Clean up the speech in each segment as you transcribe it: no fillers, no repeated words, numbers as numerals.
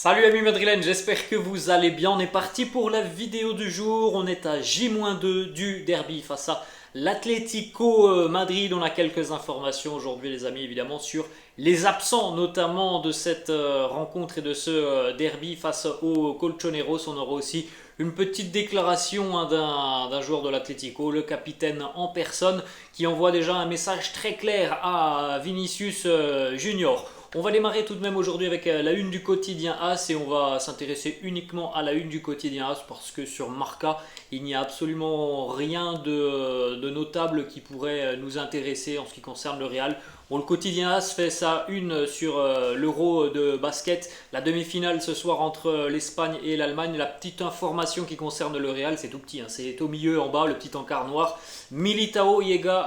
Salut amis madrilènes, j'espère que vous allez bien. On est parti pour la vidéo du jour. On est à J-2 du derby face à l'Atlético Madrid. On a quelques informations aujourd'hui les amis évidemment sur les absents notamment de cette rencontre et de ce derby face aux Colchoneros. On aura aussi une petite déclaration d'un joueur de l'Atlético, le capitaine en personne, qui envoie déjà un message très clair à Vinicius Junior. On va démarrer tout de même aujourd'hui avec la une du quotidien AS et on va s'intéresser uniquement à la une du quotidien AS parce que sur Marca, il n'y a absolument rien de notable qui pourrait nous intéresser en ce qui concerne le Real. Bon, le quotidien AS fait sa une sur l'Euro de basket, la demi-finale ce soir entre l'Espagne et l'Allemagne. La petite information qui concerne le Real, c'est tout petit, hein, c'est au milieu en bas, le petit encart noir. Militao llega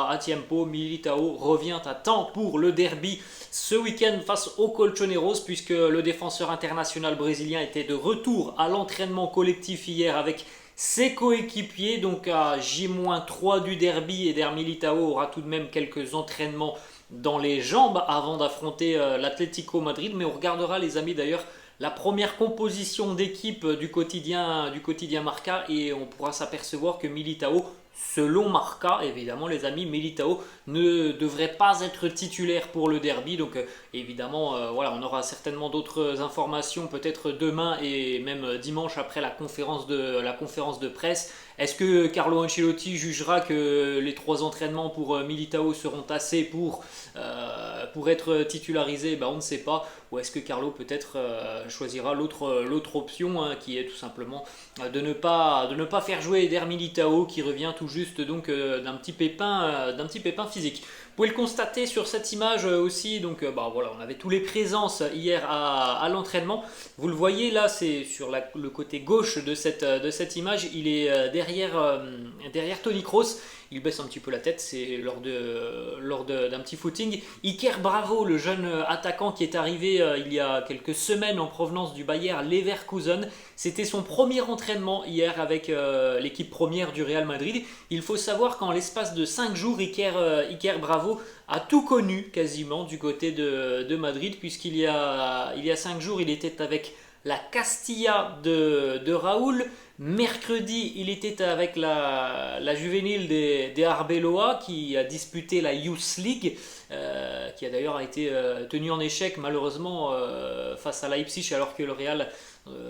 a tiempo, Militao revient à temps pour le derby ce week-end face aux Colchoneros puisque le défenseur international brésilien était de retour à l'entraînement collectif hier avec ses coéquipiers, donc à J-3 du derby. Eder Militao aura tout de même quelques entraînements dans les jambes avant d'affronter l'Atlético Madrid, mais on regardera les amis d'ailleurs la première composition d'équipe du quotidien Marca et on pourra s'apercevoir que Militao, selon Marca, évidemment les amis, Militao ne devrait pas être titulaire pour le derby. Donc évidemment, voilà, on aura certainement d'autres informations peut-être demain et même dimanche après la conférence de presse. Est-ce que Carlo Ancelotti jugera que les trois entraînements pour Militao seront assez pour être titularisé? On ne sait pas. Ou est-ce que Carlo peut-être choisira l'autre option qui est tout simplement de ne pas faire jouer Eder Militao qui revient tout juste donc d'un petit pépin physique. Vous pouvez le constater sur cette image aussi, donc voilà, on avait tous les présences hier à l'entraînement. Vous le voyez là, c'est sur le côté gauche de cette image, il est derrière Toni Kroos. Il baisse un petit peu la tête, c'est lors d'un petit footing. Iker Bravo, le jeune attaquant qui est arrivé il y a quelques semaines en provenance du Bayer Leverkusen, c'était son premier entraînement hier avec l'équipe première du Real Madrid. Il faut savoir qu'en l'espace de 5 jours, Iker Bravo a tout connu quasiment du côté de Madrid, puisqu'il y a 5 jours, il était avec la Castilla de Raúl. Mercredi, il était avec la juvénile des Arbeloa qui a disputé la Youth League, qui a d'ailleurs été tenue en échec malheureusement face à Leipzig, alors que le Real,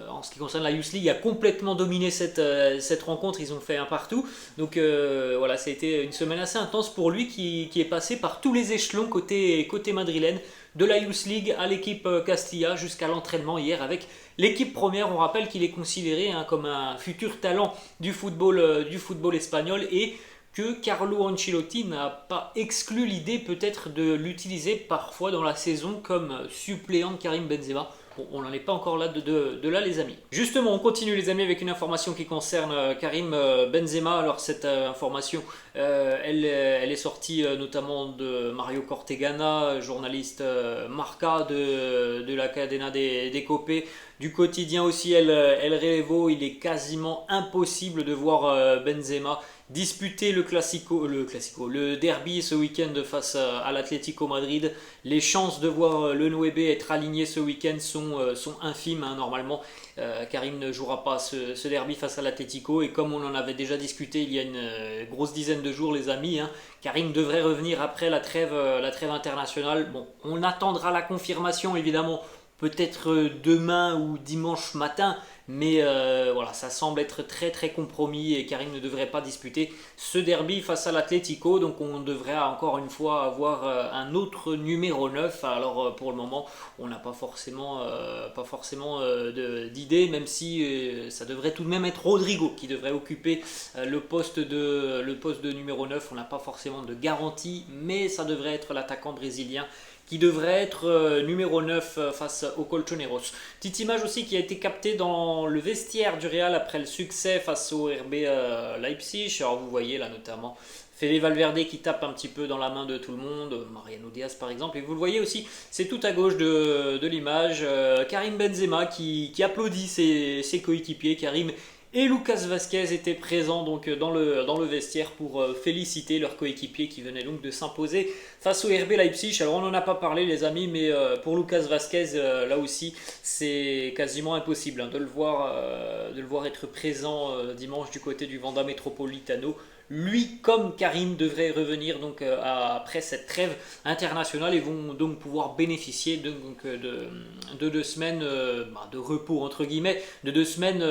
en ce qui concerne la Youth League, a complètement dominé cette rencontre. Ils ont fait un partout. Donc voilà, ça a été une semaine assez intense pour lui qui est passé par tous les échelons côté madrilène, de la Youth League à l'équipe Castilla jusqu'à l'entraînement hier avec l'équipe première. On rappelle qu'il est considéré comme un futur talent du football espagnol et que Carlo Ancelotti n'a pas exclu l'idée peut-être de l'utiliser parfois dans la saison comme suppléant de Karim Benzema. Bon, on n'en est pas encore là de là les amis. Justement, on continue les amis avec une information qui concerne Karim Benzema. Alors cette information, elle est sortie notamment de Mario Cortegana, journaliste Marca de la Cadena des Copé, du quotidien aussi El Relevo. Il est quasiment impossible de voir Benzema disputer le derby ce week-end face à l'Atlético Madrid. Les chances de voir le 9 être aligné ce week-end sont infimes normalement. Karim ne jouera pas ce derby face à l'Atlético et comme on en avait déjà discuté il y a une grosse dizaine de jours les amis, Karim devrait revenir après la trêve internationale. Bon, on attendra la confirmation évidemment peut-être demain ou dimanche matin, mais voilà, ça semble être très très compromis et Karim ne devrait pas disputer ce derby face à l'Atlético. Donc on devrait encore une fois avoir un autre numéro 9. Alors pour le moment, on n'a pas forcément d'idée, même si ça devrait tout de même être Rodrigo qui devrait occuper le poste de numéro 9. On n'a pas forcément de garantie, mais ça devrait être l'attaquant brésilien qui devrait être numéro 9 face aux Colchoneros. Petite image aussi qui a été captée dans le vestiaire du Real après le succès face au RB Leipzig. Alors vous voyez là notamment Fede Valverde qui tape un petit peu dans la main de tout le monde, Mariano Diaz par exemple, et vous le voyez aussi, c'est tout à gauche de l'image, Karim Benzema qui applaudit ses coéquipiers. Karim et Lucas Vázquez étaient présents donc dans le vestiaire pour féliciter leur coéquipier qui venait donc de s'imposer face au RB Leipzig. Alors on n'en a pas parlé les amis, mais pour Lucas Vázquez, là aussi c'est quasiment impossible de le voir être présent dimanche du côté du Wanda Metropolitano. Lui comme Karim devraient revenir donc après cette trêve internationale et vont donc pouvoir bénéficier de 2 semaines de repos entre guillemets, de 2 semaines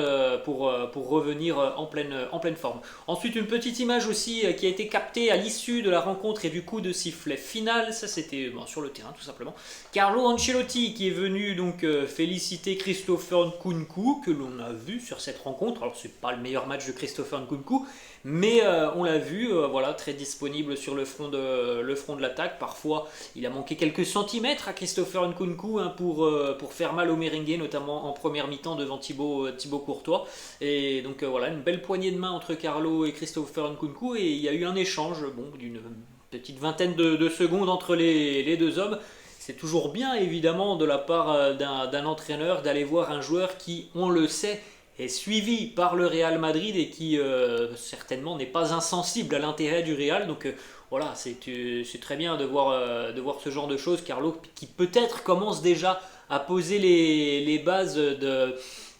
pour revenir en pleine forme. Ensuite une petite image aussi qui a été captée à l'issue de la rencontre et du coup de sifflet final, ça c'était sur le terrain tout simplement. Carlo Ancelotti qui est venu donc féliciter Christopher Nkunku que l'on a vu sur cette rencontre. Alors c'est pas le meilleur match de Christopher Nkunku, mais on l'a vu, voilà, très disponible sur le front de l'attaque. Parfois, il a manqué quelques centimètres à Christopher Nkunku pour faire mal au merengue, notamment en première mi-temps devant Thibaut Courtois. Et donc voilà, une belle poignée de main entre Carlo et Christopher Nkunku. Et il y a eu un échange d'une petite vingtaine de secondes entre les deux hommes. C'est toujours bien, évidemment, de la part d'un entraîneur d'aller voir un joueur qui, on le sait, est suivi par le Real Madrid et qui certainement n'est pas insensible à l'intérêt du Real. Donc voilà, c'est très bien de voir ce genre de choses. Carlo qui peut-être commence déjà à poser les bases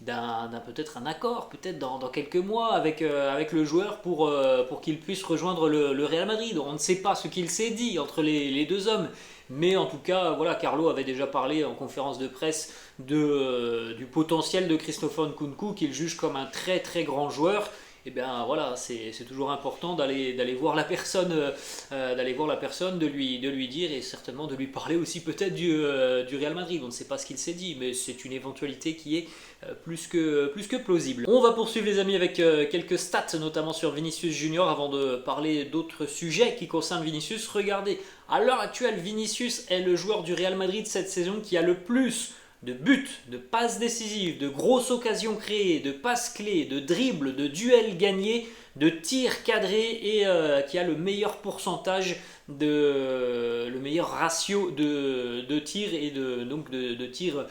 d'un peut-être un accord, peut-être dans quelques mois avec le joueur pour qu'il puisse rejoindre le Real Madrid. On ne sait pas ce qu'il s'est dit entre les deux hommes. Mais en tout cas, voilà, Carlo avait déjà parlé en conférence de presse du potentiel de Christopher Nkunku qu'il juge comme un très très grand joueur. Et bien voilà, c'est toujours important d'aller voir la personne, de lui dire et certainement de lui parler aussi peut-être du Real Madrid. On ne sait pas ce qu'il s'est dit, mais c'est une éventualité qui est plus que plausible. On va poursuivre les amis avec quelques stats, notamment sur Vinicius Junior, avant de parler d'autres sujets qui concernent Vinicius. Regardez, à l'heure actuelle, Vinicius est le joueur du Real Madrid cette saison qui a le plus de buts, de passes décisives, de grosses occasions créées, de passes clés, de dribbles, de duels gagnés, de tirs cadrés et qui a le meilleur pourcentage, le meilleur ratio de tirs et de tirs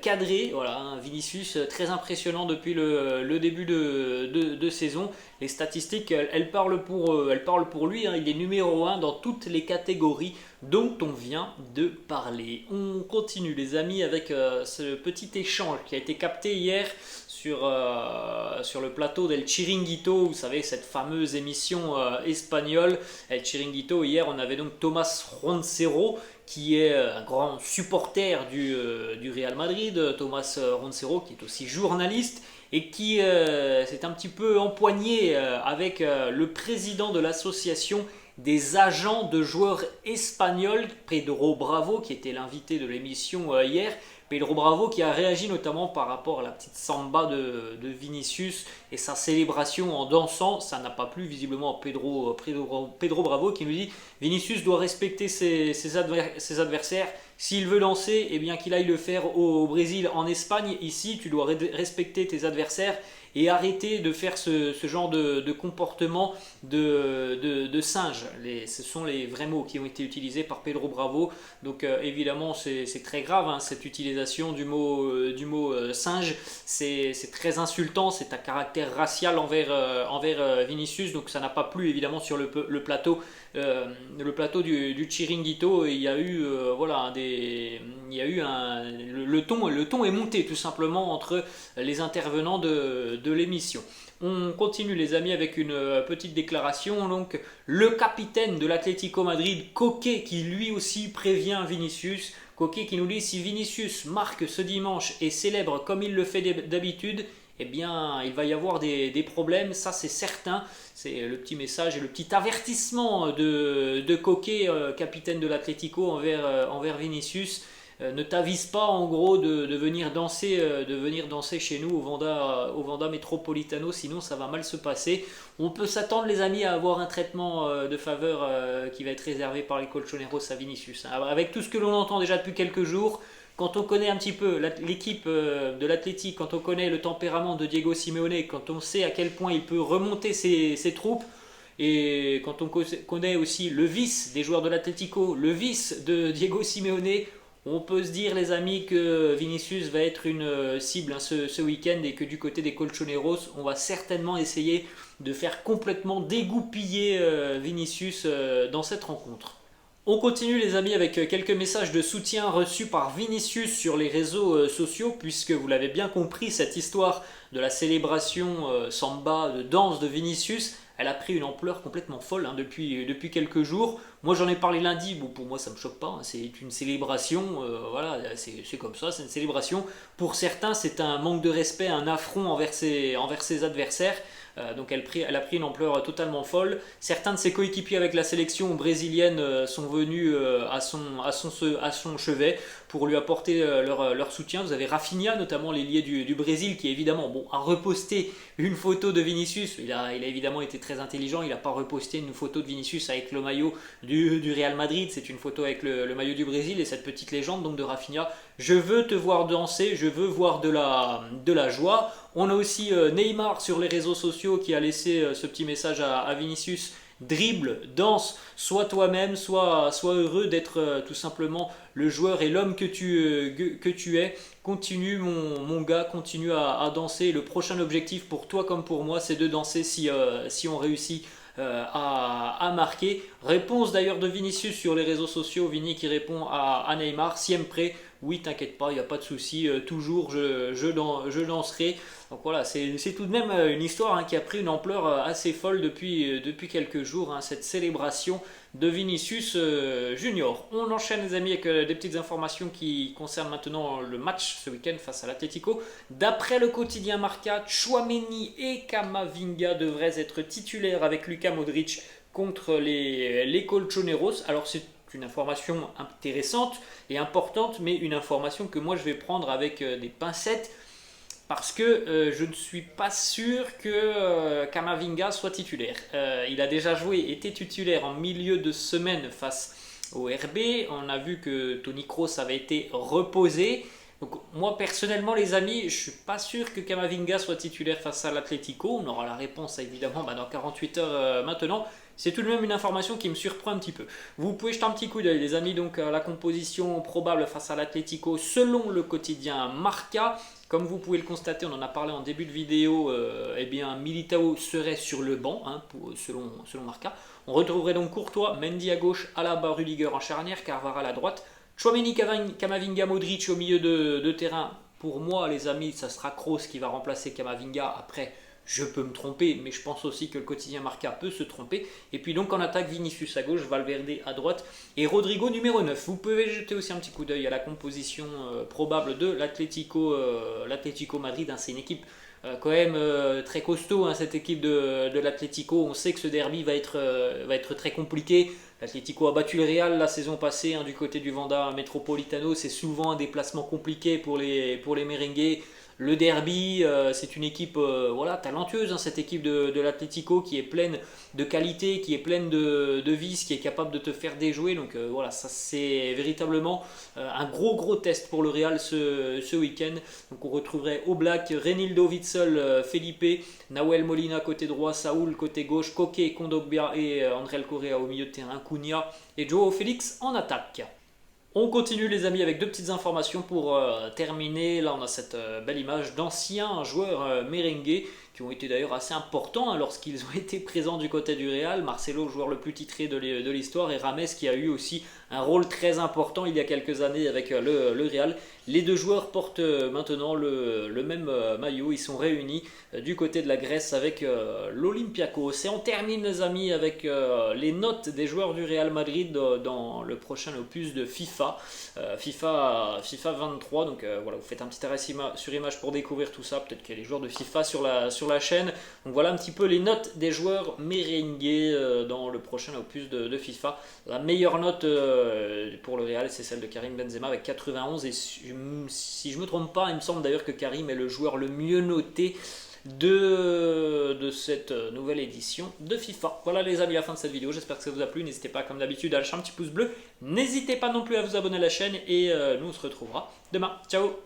cadrés. Voilà, Vinicius très impressionnant depuis le début de saison. Les statistiques, elles parlent pour lui. Il est numéro 1 dans toutes les catégories dont on vient de parler. On continue les amis avec ce petit échange qui a été capté hier sur le plateau d'El Chiringuito, vous savez, cette fameuse émission espagnole. El Chiringuito, hier on avait donc Thomas Roncero qui est un grand supporter du Real Madrid, Thomas Roncero qui est aussi journaliste et qui s'est un petit peu empoigné avec le président de l'association des agents de joueurs espagnols, Pedro Bravo, qui était l'invité de l'émission hier. Pedro Bravo qui a réagi notamment par rapport à la petite samba de Vinicius et sa célébration en dansant. Ça n'a pas plu visiblement à Pedro Bravo qui nous dit Vinicius doit respecter ses adversaires. S'il veut danser, eh bien qu'il aille le faire au Brésil, en Espagne. Ici, tu dois respecter tes adversaires et arrêter de faire ce genre de comportement de singe. Ce sont les vrais mots qui ont été utilisés par Pedro Bravo. Donc évidemment c'est très grave cette utilisation du mot singe. C'est très insultant, c'est un caractère racial envers Vinicius. Donc ça n'a pas plu évidemment sur le plateau du Chiringuito. Il y a eu le ton est monté tout simplement entre les intervenants de l'émission. On continue les amis avec une petite déclaration. Donc, le capitaine de l'Atlético Madrid, Koke, qui lui aussi prévient Vinicius. Koke qui nous dit si Vinicius marque ce dimanche et célèbre comme il le fait d'habitude, eh bien il va y avoir des problèmes, ça c'est certain. C'est le petit message et le petit avertissement de Koke, capitaine de l'Atlético envers Vinicius. Ne t'avise pas en gros de venir danser chez nous au Wanda Metropolitano, sinon ça va mal se passer. On peut s'attendre les amis à avoir un traitement de faveur qui va être réservé par les Colchoneros à Vinicius. Avec tout ce que l'on entend déjà depuis quelques jours, quand on connaît un petit peu l'équipe de l'Athletic, quand on connaît le tempérament de Diego Simeone, quand on sait à quel point il peut remonter ses troupes, et quand on connaît aussi le vice des joueurs de l'Atlético, le vice de Diego Simeone, On peut se dire les amis que Vinicius va être une cible hein, ce week-end et que du côté des Colchoneros, on va certainement essayer de faire complètement dégoupiller Vinicius dans cette rencontre. On continue les amis avec quelques messages de soutien reçus par Vinicius sur les réseaux sociaux puisque vous l'avez bien compris, cette histoire de la célébration samba, de danse de Vinicius, elle a pris une ampleur complètement folle hein, depuis quelques jours. Moi j'en ai parlé lundi, bon, pour moi ça me choque pas, hein, c'est une célébration, voilà, c'est comme ça, c'est une célébration. Pour certains c'est un manque de respect, un affront envers ses adversaires. Donc elle a pris une ampleur totalement folle. Certains de ses coéquipiers avec la sélection brésilienne sont venus à son chevet pour lui apporter leur soutien. Vous avez Rafinha, notamment l'ailier du Brésil, qui évidemment bon, a reposté une photo de Vinicius. Il a évidemment été très intelligent, il n'a pas reposté une photo de Vinicius avec le maillot du Real Madrid, c'est une photo avec le maillot du Brésil et cette petite légende donc de Rafinha. Je veux te voir danser, je veux voir de la joie. On a aussi Neymar sur les réseaux sociaux qui a laissé ce petit message à Vinicius. Dribble, danse, sois toi-même, sois heureux d'être tout simplement le joueur et l'homme que tu es. Continue mon gars, continue à danser. Le prochain objectif pour toi comme pour moi, c'est de danser si on réussit à marquer. Réponse d'ailleurs de Vinicius sur les réseaux sociaux, Vini qui répond à Neymar, siempre, oui t'inquiète pas, il n'y a pas de souci, toujours je danserai. Donc voilà, c'est tout de même une histoire hein, qui a pris une ampleur assez folle depuis quelques jours, hein, cette célébration de Vinicius Junior. On enchaîne les amis avec des petites informations qui concernent maintenant le match ce week-end face à l'Atlético. D'après le quotidien Marca, Tchouaméni et Camavinga devraient être titulaires avec Luka Modric contre les Colchoneros. Alors c'est une information intéressante et importante, mais une information que moi je vais prendre avec des pincettes parce que je ne suis pas sûr que Camavinga soit titulaire. Il a déjà joué, était titulaire en milieu de semaine face au RB. On a vu que Toni Kroos avait été reposé. Donc moi personnellement les amis, je ne suis pas sûr que Camavinga soit titulaire face à l'Atlético. On aura la réponse évidemment dans 48 heures maintenant. C'est tout de même une information qui me surprend un petit peu. Vous pouvez jeter un petit coup d'œil les amis, donc la composition probable face à l'Atlético selon le quotidien Marca. Comme vous pouvez le constater, on en a parlé en début de vidéo, eh bien Militao serait sur le banc, hein, selon Marca. On retrouverait donc Courtois, Mendy à gauche, Alaba, Rudiger en charnière, Carvajal à droite. Tchouaméni, Camavinga, Modric au milieu de terrain. Pour moi les amis, ça sera Kroos qui va remplacer Camavinga. Après, je peux me tromper, mais je pense aussi que le quotidien Marca peut se tromper. Et puis donc en attaque, Vinicius à gauche, Valverde à droite et Rodrigo numéro 9. Vous pouvez jeter aussi un petit coup d'œil à la composition probable de l'Atlético Madrid. Hein, c'est une équipe quand même très costaud, hein, cette équipe de l'Atlético. On sait que ce derby va être très compliqué. L'Atlético a battu le Real la saison passée hein, du côté du Wanda Metropolitano. C'est souvent un déplacement compliqué pour les merengues. Le derby, c'est une équipe voilà, talentueuse, hein, cette équipe de l'Atlético qui est pleine de qualité, qui est pleine de vices, qui est capable de te faire déjouer. Donc voilà, ça c'est véritablement un gros test pour le Real ce week-end. Donc on retrouverait Oblak, Renildo, Witsel, Felipe, Nahuel Molina côté droit, Saúl côté gauche, Koke, Kondogbia et André Correa au milieu de terrain, Cunha et Joao Félix en attaque. On continue les amis avec deux petites informations pour terminer. Là on a cette belle image d'anciens joueurs merengues qui ont été d'ailleurs assez importants hein, lorsqu'ils ont été présents du côté du Real. Marcelo, joueur le plus titré de l'histoire, et Rames qui a eu aussi un rôle très important il y a quelques années avec le Real. Les deux joueurs portent maintenant le même maillot, ils sont réunis du côté de la Grèce avec l'Olympiakos. Et on termine les amis avec les notes des joueurs du Real Madrid dans le prochain opus de FIFA 23. Donc voilà, vous faites un petit arrêt sur image pour découvrir tout ça. Peut-être qu'il y a les joueurs de FIFA sur la chaîne. Donc voilà un petit peu les notes des joueurs merengues dans le prochain opus de FIFA. La meilleure note pour le Real, c'est celle de Karim Benzema avec 91. Et si je ne me trompe pas, il me semble d'ailleurs que Karim est le joueur le mieux noté de cette nouvelle édition de FIFA. Voilà les amis, la fin de cette vidéo, j'espère que ça vous a plu. N'hésitez pas comme d'habitude à lâcher un petit pouce bleu, n'hésitez pas non plus à vous abonner à la chaîne et nous on se retrouvera demain. Ciao.